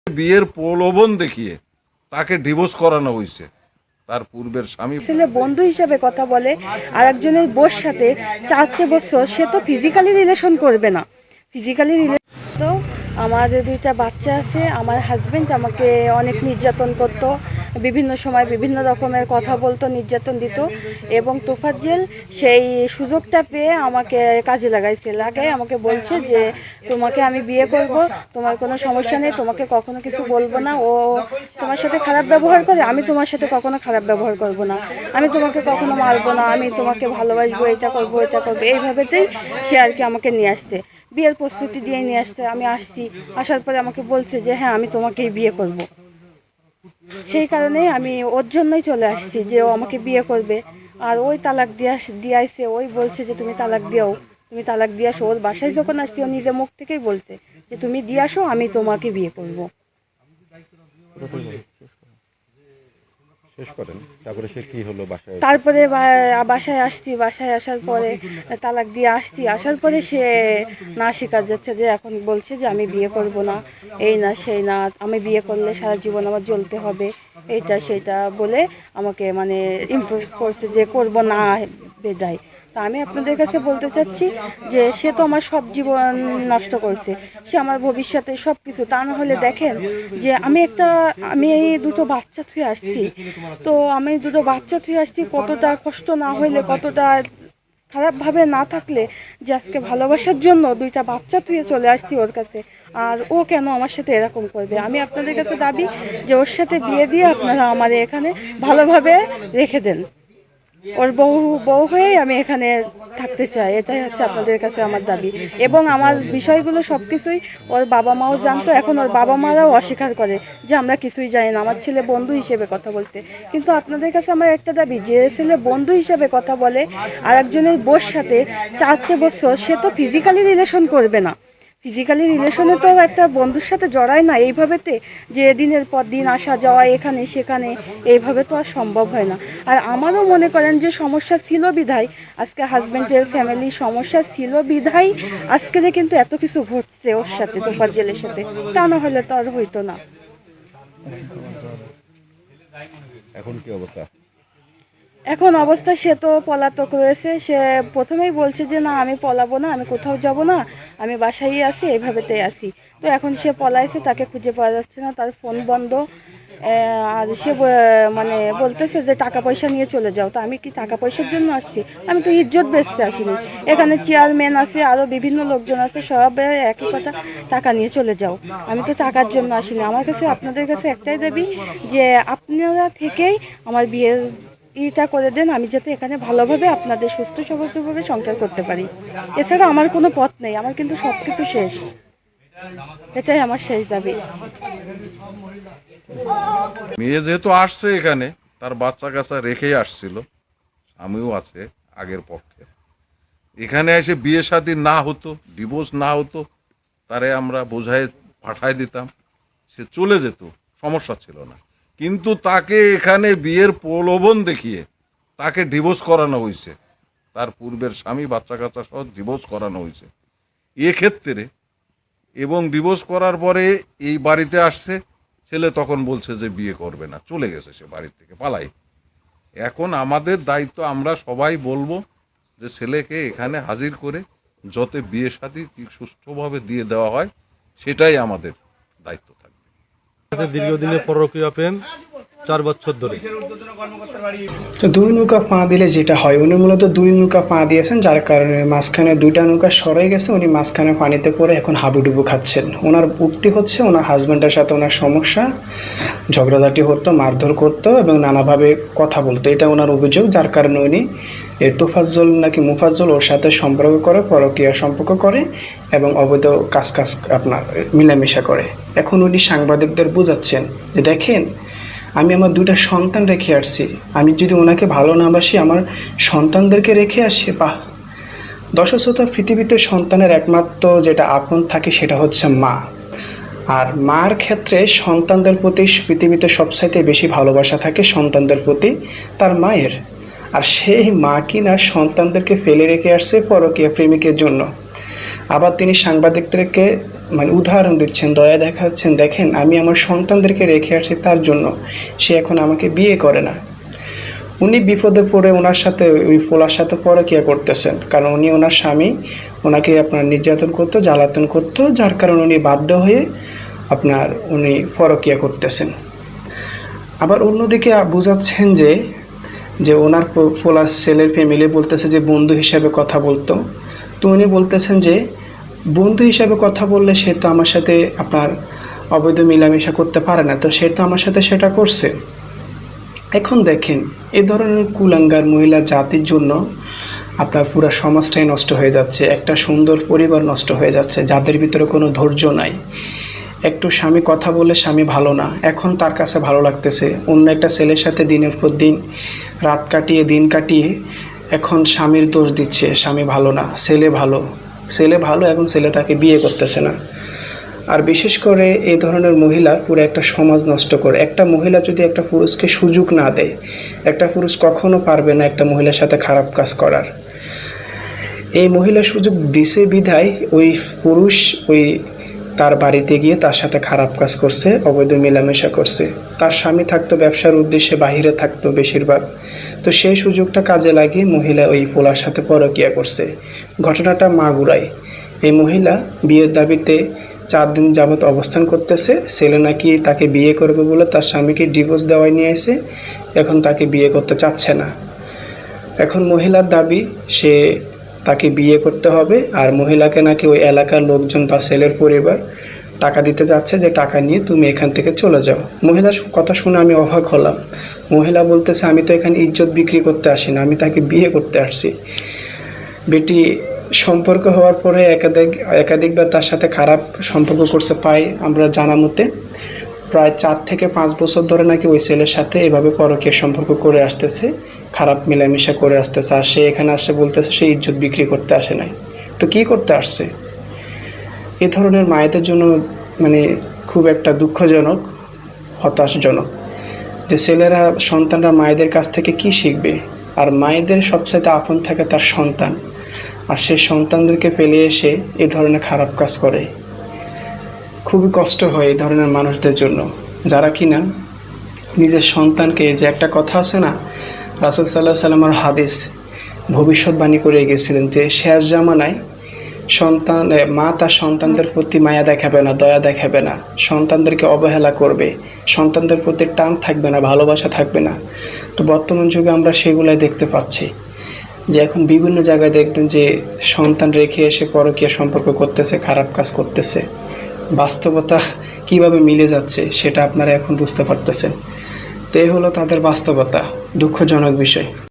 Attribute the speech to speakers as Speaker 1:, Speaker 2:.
Speaker 1: বিয়ের প্রলোভন দেখিয়ে তাকে ডিভোর্স করানো হয়েছে। তার পূর্বের স্বামী
Speaker 2: ছেলে বন্ধু হিসেবে কথা বলে আর একজনের বোর সাথে 4 বছর, সে তো ফিজিক্যালি রিলেশন করবে না। ফিজিক্যালি তো আমার 2টা বাচ্চা আছে। আমার হাজবেন্ড আমাকে অনেক নির্যাতন করতো, বিভিন্ন সময় বিভিন্ন রকমের কথা বলতো, নির্যাতন দিত, এবং তোফাজ্জেল সেই সুযোগটা পেয়ে আমাকে কাজে লাগাই আমাকে বলছে যে তোমাকে আমি বিয়ে করব, তোমার কোনো সমস্যা নেই, তোমাকে কখনো কিছু বলবো না। ও তোমার সাথে খারাপ ব্যবহার করে, আমি তোমার সাথে কখনো খারাপ ব্যবহার করব না, আমি তোমাকে কখনো মারবো না, আমি তোমাকে ভালোবাসবো, এটা করবো এইভাবেতেই সে আর কি আমাকে নিয়ে আসছে, বিয়ের প্রস্তুতি দিয়ে নিয়ে আসছে। আমি আসছি, আসার পরে আমাকে বলছে যে হ্যাঁ আমি তোমাকেই বিয়ে করব। সেই কারণেই আমি ওর জন্যই চলে আসছি যে ও আমাকে বিয়ে করবে। আর ওই তালাক দিয়াইছে, ওই বলছে যে তুমি তালাক দিও, তুমি তালাক দিয়ে আসো। ওর বাসায় যখন আসছি ও নিজে মুখ থেকেই বলছে যে তুমি দিয়ে আসো, আমি তোমাকে বিয়ে করব। তারপরে বাসায় আসছি, বাসায় আসার পরে তালাক দিয়ে আসছি, আসার পরে সে না স্বীকার যাচ্ছে, যে এখন বলছে যে আমি বিয়ে করব না, এই না সেই না, আমি বিয়ে করলে সারা জীবন আমার জ্বলতে হবে, এইটা সেইটা বলে আমাকে মানে ইমপ্রেস করছে যে করব না বেদায়। তা আমি আপনাদের কাছে বলতে চাচ্ছি যে সে তো আমার সব জীবন নষ্ট করছে, সে আমার ভবিষ্যতে সব কিছু। তা না হলে দেখেন যে আমি এই 2টো বাচ্চা থুয়ে আসছি, তো আমি 2টো বাচ্চা থুয়ে আসছি, কতটা কষ্ট না হইলে, কতটা খারাপভাবে না থাকলে যে আজকে ভালোবাসার জন্য 2টা বাচ্চা থুয়ে চলে আসছি ওর কাছে, আর ও কেন আমার সাথে এরকম করবে। আমি আপনাদের কাছে দাবি যে ওর সাথে বিয়ে দিয়ে আপনারা আমার এখানে ভালোভাবে রেখে দেন, ওর বউ হয়েই আমি এখানে থাকতে চাই, এটাই হচ্ছে আপনাদের কাছে আমার দাবি। এবং আমার বিষয়গুলো সব কিছুই ওর বাবা মাও জানতো, এখন ওর বাবা মারাও অস্বীকার করে যে আমরা কিছুই জানি না, আমার ছেলে বন্ধু হিসেবে কথা বলছে। কিন্তু আপনাদের কাছে আমার একটা দাবি, যে ছেলে বন্ধু হিসেবে কথা বলে আর একজনের বোর সাথে 4 বছর, সে তো ফিজিক্যালি রিলেশন করবে না। ফিজিক্যালি রিলেশনে তো একটা বন্ধুর সাথে জড়ায় না এইভাবেতে, যে দিনের পর দিন আসা যাওয়া এখানে সেখানে, এইভাবে তো আর সম্ভব হয় না। আর আমারও মনে করেন যে সমস্যা ছিল বিধায় আজকে হাজব্যান্ডের ফ্যামিলি সমস্যা ছিল বিধায় আজকে কিন্তু এত কিছু ঘটছে ওর সাথে, তোফাজ্জেলের সাথে, তা না হলে তো আর হইতো না।
Speaker 1: এখন কি অবস্থা?
Speaker 2: এখন অবস্থা, সে তো পলাতক রয়েছে। সে প্রথমেই বলছে যে না আমি পলাবো না, আমি কোথাও যাব না, আমি বাসায়ই আছি, এইভাবেতেই আছি। তো এখন সে পলাইছে, তাকে খুঁজে পাওয়া যাচ্ছে না, তার ফোন বন্ধ। আর সে মানে বলতেছে যে টাকা পয়সা নিয়ে চলে যাও। তো আমি কি টাকা পয়সার জন্য আসছি? আমি তো ইজ্জত বেচতে আসিনি। এখানে চেয়ারম্যান আছে, আরও বিভিন্ন লোকজন আছে, সব একই কথা, টাকা নিয়ে চলে যাও। আমি তো টাকার জন্য আসিনি। আমার কাছে আপনাদের কাছে একটাই দাবি যে আপনারা থেকেই আমার বিয়ের এটা করে দেন, আমি যাতে এখানে ভালোভাবে আপনাদের সুস্থ স্বাভাবিকভাবে সংসার করতে পারি। এছাড়া আমার কোনো পথ নেই, আমার কিন্তু সব কিছু শেষ, এটাই আমার শেষ দাবি।
Speaker 1: মেয়ে যেহেতু আসছে এখানে, তার বাচ্চা কাচ্চা রেখেই আসছিল, আমিও আছে আগের পক্ষে। এখানে এসে বিয়ে শাদী না হতো, ডিভোর্স না হতো, তারে আমরা বোঝায় পাঠায় দিতাম, সে চলে যেত, সমস্যা ছিল না। কিন্তু তাকে এখানে বিয়ের প্রলোভন দেখিয়ে তাকে ডিভোর্স করানো হয়েছে। তার পূর্বের স্বামী, বাচ্চা কাচ্চা সহ ডিভোর্স করানো হয়েছে এক্ষেত্রে। এবং ডিভোর্স করার পরে এই বাড়িতে আসছে, ছেলে তখন বলছে যে বিয়ে করবে না, চলে গেছে সে বাড়ির থেকে পালাই। এখন আমাদের দায়িত্ব, আমরা সবাই বলবো যে ছেলেকে এখানে হাজির করে যত বিয়ে শাদী সুষ্ঠুভাবে দিয়ে দেওয়া হয়, সেটাই আমাদের দায়িত্ব থাকবে।
Speaker 3: দীর্ঘদিনের পরকীয়া প্রেম 4 বছর ধরে।
Speaker 4: তো 2 নৌকা পা দিলে যেটা হয়, উনি মূলত 2 নৌকা পা দিয়েছেন, যার কারণে মাঝখানে 2টা নৌকা সরে গেছে, উনি মাঝখানে পানিতে পড়ে এখন হাবুডুবু খাচ্ছেন। ওনার উক্তি হচ্ছে ওনার হাজব্যান্ডের সাথে ওনার সমস্যা, ঝগড়াঝাটি হতো, মারধর করতো এবং নানাভাবে কথা বলতো, এটা ওনার অভিযোগ। যার কারণে উনি তোফাজ্জল নাকি মুফাজ্জল ওর সাথে সম্পর্ক করে, পরকীয়া সম্পর্ক করে এবং অবৈধ কাজ আপনার মিলামেশা করে। এখন উনি সাংবাদিকদের বোঝাচ্ছেন যে দেখেন, আমি আমার 2টা সন্তান রেখে আসছি, আমি যদি ওনাকে ভালো না বাসি আমার সন্তানদেরকে রেখে আসি, বাহ। দর্শক, পৃথিবীতে সন্তানের একমাত্র যেটা আপন থাকে সেটা হচ্ছে মা। আর মার ক্ষেত্রে সন্তানদের প্রতি পৃথিবীতে সবচাইতে বেশি ভালোবাসা থাকে সন্তানদের প্রতি তার মায়ের। আর সেই মা কিনা সন্তানদেরকে ফেলে রেখে আসছে পরকীয়া প্রেমিকের জন্য। আবার তিনি সাংবাদিকদেরকে মানে উদাহরণ দিচ্ছেন, দয়া দেখাচ্ছেন, দেখেন আমি আমার সন্তানদেরকে রেখে আসছি তার জন্য, সে এখন আমাকে বিয়ে করে না। উনি বিপদে পড়ে ওনার সাথে ওই পোলার সাথে পরকীয়া করতেছেন, কারণ উনি ওনার স্বামী ওনাকে আপনার নির্যাতন করতো, জ্বালাতন করতো, যার কারণে উনি বাধ্য হয়ে উনি পরকীয়া করতেছেন। আবার অন্যদিকে বোঝাচ্ছেন যে ওনার পোলার ছেলের ফ্যামিলি বলতেছে যে বন্ধু হিসাবে কথা বলতো, তো উনি বলতেছেন যে বন্ধু হিসাবে কথা বললে সে তো আমার সাথে আপনার অবৈধ মেলামেশা করতে পারে না, তো সে তো আমার সাথে সেটা করছে। এখন দেখেন, এ ধরনের কুলাঙ্গার মহিলা জাতির জন্য আপনার পুরো সমাজটাই নষ্ট হয়ে যাচ্ছে, একটা সুন্দর পরিবার নষ্ট হয়ে যাচ্ছে, যাদের ভিতরে কোনো ধৈর্য নাই। একটু স্বামী কথা বলে স্বামী ভালো না, এখন তার কাছে ভালো লাগতেছে অন্য একটা ছেলের সাথে দিনের পর দিন রাত কাটিয়ে দিন কাটিয়ে এখন স্বামীর দোষ দিচ্ছে, স্বামী ভালো না, ছেলে ভালো, এখন ছেলে তাকে বিয়ে করতেছে না। আর বিশেষ করে এই ধরনের মহিলা পুরো একটা সমাজ নষ্ট করে। একটা মহিলা যদি একটা পুরুষকে সুযোগ না দেয়, একটা পুরুষ কখনো পারবে না একটা মহিলার সাথে খারাপ কাজ করার। এই মহিলা সুযোগ দিছে বিধায় ওই পুরুষ তার বাড়িতে গিয়ে তার সাথে খারাপ কাজ করছে, অবৈধ মেলামেশা করছে। তার স্বামী থাকতো ব্যবসার উদ্দেশ্যে বাহিরে থাকতো বেশিরভাগ, তো সেই সুযোগটা কাজে লাগিয়ে মহিলা ওই পোলার সাথে পরকীয়া করছে। ঘটনাটা মাগুরায়। এই মহিলা বিয়ের দাবিতে 4 দিন যাবৎ অবস্থান করতেছে। ছেলে নাকি তাকে বিয়ে করবে বলে তার স্বামীকে ডিভোর্স দেওয়ায় নিয়ে এসে এখন তাকে বিয়ে করতে চাচ্ছে না। এখন মহিলার দাবি সে তাকে বিয়ে করতে হবে, আর মহিলাকে নাকি ওই এলাকার লোকজন বা ছেলের পরিবার টাকা দিতে যাচ্ছে যে টাকা নিয়ে তুমি এখান থেকে চলে যাও। মহিলার কথা শুনে আমি অবাক হলাম। মহিলা বলতেছে আমি তো এখানে ইজ্জত বিক্রি করতে আসি না, আমি তাকে বিয়ে করতে আসছি। বেটি সম্পর্ক হওয়ার পরে একাধিকবার তার সাথে খারাপ সম্পর্ক করছে পাই আমরা জানা মতে। প্রায় 4 থেকে 5 বছর ধরে নাকি ওই ছেলের সাথে এভাবে পরকীয়া সম্পর্ক করে আসতেছে, খারাপ মেলামেশা করে আসতেছে। আর সে এখানে আসছে বলতেছে সে ইজ্জত বিক্রি করতে আসে নাই, তো কি করতে আসছে? এ ধরনের মায়েদের জন্য মানে খুব একটা দুঃখজনক, হতাশজনক যে ছেলেরা সন্তানরা মায়েদের কাছ থেকে কি শিখবে। আর মায়েদের সবচেয়ে আপন থাকে তার সন্তান, আর সেই সন্তানদেরকে ফেলে এসে এ ধরনের খারাপ কাজ করে। খুবই কষ্ট হয় এই ধরনের মানুষদের জন্য, যারা কিনা নিজের সন্তানকে, যে একটা কথা আছে না, রাসূল সাল্লাল্লাহু আলাইহি সাল্লামের হাদিস ভবিষ্যৎবাণী করে গেছিলেন যে শেষ জামানায় মা তার সন্তানদের প্রতি মায়া দেখাবে না, দয়া দেখাবে না, সন্তানদেরকে অবহেলা করবে, সন্তানদের প্রতি টান থাকবে না, ভালোবাসা থাকবে না। তো বর্তমান যুগে আমরা সেগুলাই দেখতে পাচ্ছি যে এখন বিভিন্ন জায়গায় দেখবেন যে সন্তান রেখে এসে পরকীয়া সম্পর্ক করতেছে, খারাপ কাজ করতেছে। বাস্তবতা কিভাবে মিলে যাচ্ছে সেটা আপনারা এখন বুঝতে পারতেছেন। তো এই হলো তাদের বাস্তবতা, দুঃখজনক বিষয়।